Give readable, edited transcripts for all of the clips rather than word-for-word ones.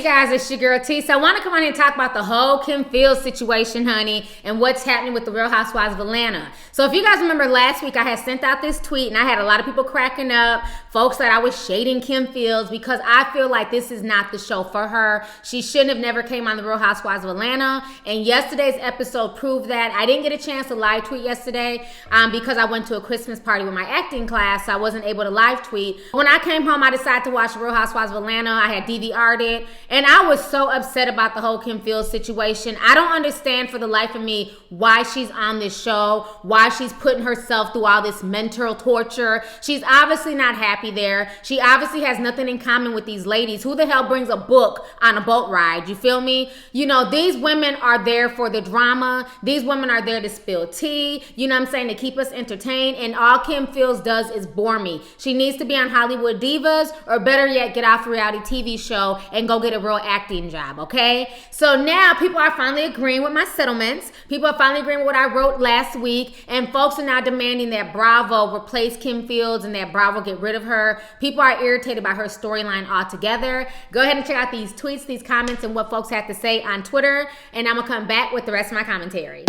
guys, it's your girl T. So I want to come on here and talk about the whole Kim Fields situation, honey, and what's happening with the Real Housewives of Atlanta. So if you guys remember last week, I had sent out this tweet and I had a lot of people cracking up. Folks that I was shading Kim Fields because I feel like this is not the show for her. She shouldn't have never came on the Real Housewives of Atlanta. And yesterday's episode proved that. I didn't get a chance to live tweet yesterday because I went to a Christmas party with my acting class, so I wasn't able to live tweet. When I came home, I decided to watch the Real Housewives of Atlanta. I had DVR'd it. And I was so upset about the whole Kim Fields situation. I don't understand for the life of me why she's on this show, why she's putting herself through all this mental torture. She's obviously not happy there. She obviously has nothing in common with these ladies. Who the hell brings a book on a boat ride? You feel me? You know, these women are there for the drama. These women are there to spill tea. You know what I'm saying? To keep us entertained. And all Kim Fields does is bore me. She needs to be on Hollywood Divas, or better yet, get off a reality TV show and go get a real acting job, okay? So now people are finally agreeing with my settlements. People are finally agreeing with what I wrote last week, and folks are now demanding that Bravo replace Kim Fields and that Bravo get rid of her. People are irritated by her storyline altogether. Go ahead and check out these tweets, these comments, and what folks have to say on Twitter, and I'm gonna come back with the rest of my commentary.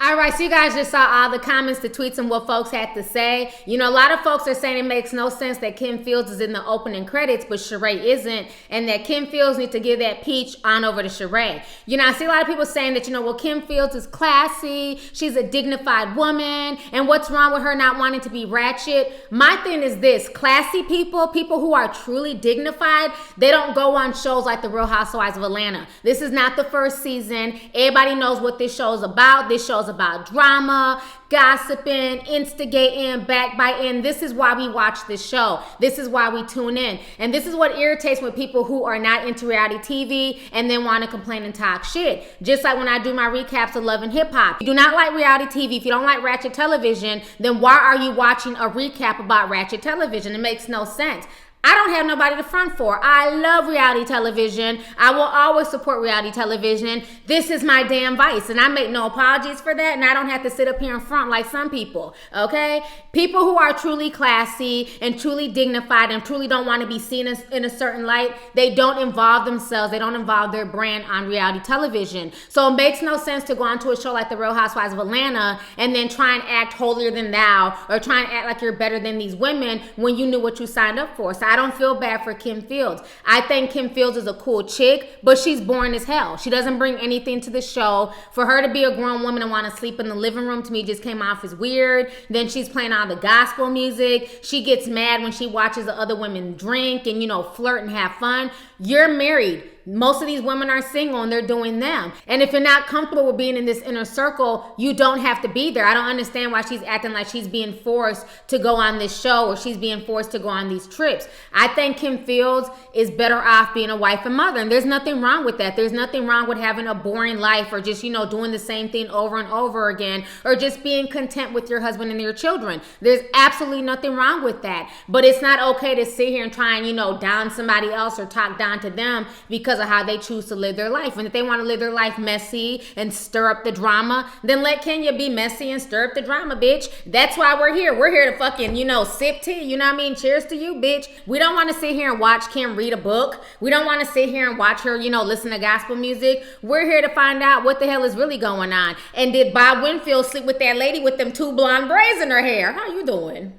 All right, so you guys just saw all the comments, the tweets, and what folks had to say. You know, a lot of folks are saying it makes no sense that Kim Fields is in the opening credits, but Sheree isn't, and that Kim Fields needs to give that peach on over to Sheree. You know, I see a lot of people saying that, you know, well, Kim Fields is classy, she's a dignified woman, and what's wrong with her not wanting to be ratchet? My thing is this, classy people, people who are truly dignified, they don't go on shows like The Real Housewives of Atlanta. This is not the first season. Everybody knows what this show is about. This show is about drama, gossiping, instigating, backbiting. This is why we watch this show. This is why we tune in. And this is what irritates with people who are not into reality TV and then want to complain and talk shit. Just like when I do my recaps of Love and Hip Hop. If you do not like reality TV, if you don't like ratchet television, then why are you watching a recap about ratchet television? It makes no sense. I don't have nobody to front for. I love reality television. I will always support reality television. This is my damn vice, and I make no apologies for that, and I don't have to sit up here in front like some people, okay? People who are truly classy and truly dignified and truly don't want to be seen in a certain light, they don't involve themselves, they don't involve their brand on reality television. So it makes no sense to go onto a show like The Real Housewives of Atlanta and then try and act holier than thou or try and act like you're better than these women when you knew what you signed up for. So I don't feel bad for Kim Fields. I think Kim Fields is a cool chick, but she's boring as hell. She doesn't bring anything to the show. For her to be a grown woman and want to sleep in the living room, to me, just came off as weird. Then she's playing all the gospel music. She gets mad when she watches the other women drink and, you know, flirt and have fun. You're married. Most of these women are single and they're doing them. And if you're not comfortable with being in this inner circle, you don't have to be there. I don't understand why she's acting like she's being forced to go on this show or she's being forced to go on these trips. I think Kim Fields is better off being a wife and mother. And there's nothing wrong with that. There's nothing wrong with having a boring life or just, doing the same thing over and over again, or just being content with your husband and your children. There's absolutely nothing wrong with that. But it's not okay to sit here and try and, down somebody else or talk down to them because of how they choose to live their life. And if they want to live their life messy and stir up the drama, then let Kenya be messy and stir up the drama, bitch. That's why we're here. We're here to fucking, sip tea. You know what I mean? Cheers to you, bitch. We don't want to sit here and watch Kim read a book. We don't want to sit here and watch her, listen to gospel music. We're here to find out what the hell is really going on. And did Bob Winfield sleep with that lady with them 2 blonde braids in her hair? How you doing?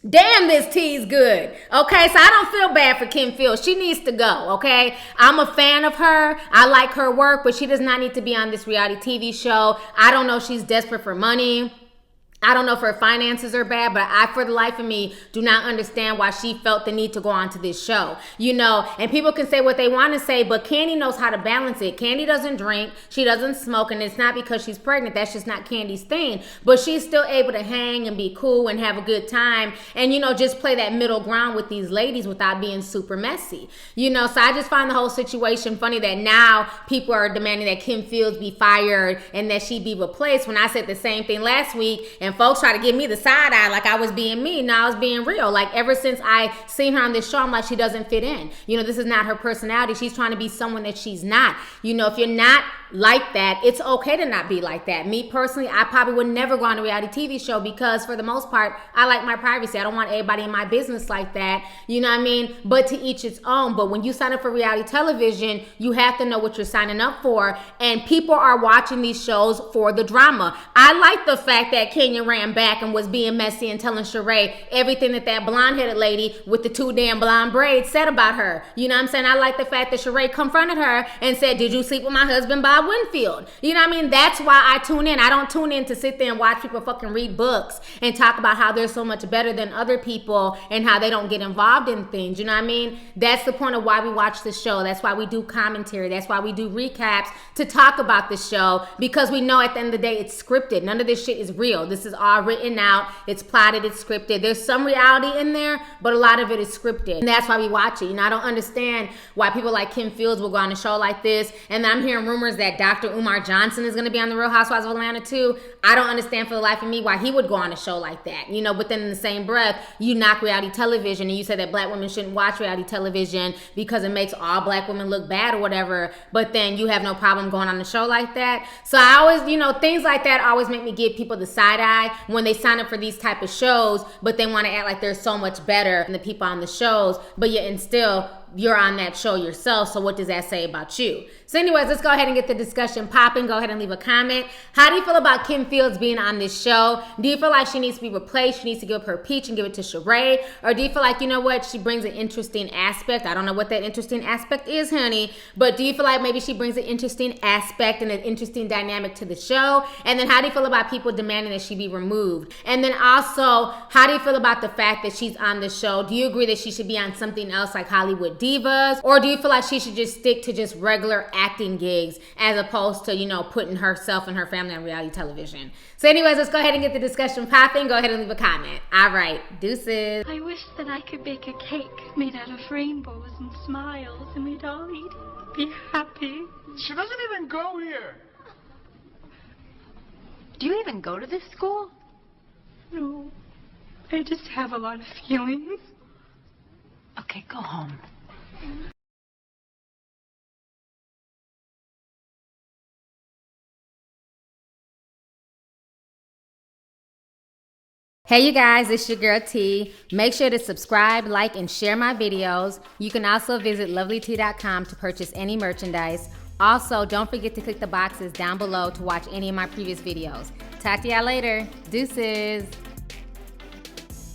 Damn, this tea is good. Okay, so I don't feel bad for Kim Fields. She needs to go, okay? I'm a fan of her. I like her work, but she does not need to be on this reality TV show. I don't know if she's desperate for money. I don't know if her finances are bad, but I, for the life of me, do not understand why she felt the need to go on to this show. And people can say what they want to say, but Kandi knows how to balance it. Kandi doesn't drink. She doesn't smoke, and it's not because she's pregnant. That's just not Kandi's thing. But she's still able to hang and be cool and have a good time and, just play that middle ground with these ladies without being super messy. So I just find the whole situation funny that now people are demanding that Kim Fields be fired and that she be replaced when I said the same thing last week. And folks try to give me the side eye like I was being mean. Now I was being real. Like ever since I seen her on this show, I'm like, she doesn't fit in. This is not her personality. She's trying to be someone that she's not. If you're not like that, it's okay to not be like that. Me personally, I probably would never go on a reality TV show because for the most part, I like my privacy. I don't want everybody in my business like that. You know what I mean? But to each its own. But when you sign up for reality television, you have to know what you're signing up for. And people are watching these shows for the drama. I like the fact that Kenya ran back and was being messy and telling Sheree everything that blonde-headed lady with the 2 damn blonde braids said about her. You know what I'm saying? I like the fact that Sheree confronted her and said, did you sleep with my husband, Bob Winfield? You know what I mean? That's why I tune in. I don't tune in to sit there and watch people fucking read books and talk about how they're so much better than other people and how they don't get involved in things. You know what I mean? That's the point of why we watch the show. That's why we do commentary. That's why we do recaps to talk about the show, because we know at the end of the day it's scripted. None of this shit is real. This is all written out. It's plotted. It's scripted. There's some reality in there, but a lot of it is scripted. And that's why we watch it. I don't understand why people like Kim Fields will go on a show like this. And then I'm hearing rumors that Dr. Umar Johnson is going to be on the Real Housewives of Atlanta too. I don't understand for the life of me why he would go on a show like that. But then in the same breath, you knock reality television and you say that black women shouldn't watch reality television because it makes all black women look bad or whatever. But then you have no problem going on a show like that. So I always, things like that always make me give people the side eye when they sign up for these type of shows, but they want to act like they're so much better than the people on the shows, but yet and still you're on that show yourself. So what does that say about you? So anyways, let's go ahead and get the discussion popping. Go ahead and leave a comment. How do you feel about Kim Fields being on this show? Do you feel like she needs to be replaced? She needs to give up her peach and give it to Sheree? Or do you feel like, she brings an interesting aspect? I don't know what that interesting aspect is, honey. But do you feel like maybe she brings an interesting aspect and an interesting dynamic to the show? And then how do you feel about people demanding that she be removed? And then also, how do you feel about the fact that she's on the show? Do you agree that she should be on something else like Hollywood Divas? Or do you feel like she should just stick to just regular acting gigs as opposed to, putting herself and her family on reality television? So anyways, let's go ahead and get the discussion popping. Go ahead and leave a comment. All right, deuces. I wish that I could bake a cake made out of rainbows and smiles and we'd all eat it, be happy. She doesn't even go here. Do you even go to this school? No, I just have a lot of feelings. Okay, go home. Hey you guys, it's your girl T. Make sure to subscribe, like, and share my videos. You can also visit Lovelyti.com to purchase any merchandise. Also, don't forget to click the boxes down below to watch any of my previous videos. Talk to y'all later. Deuces.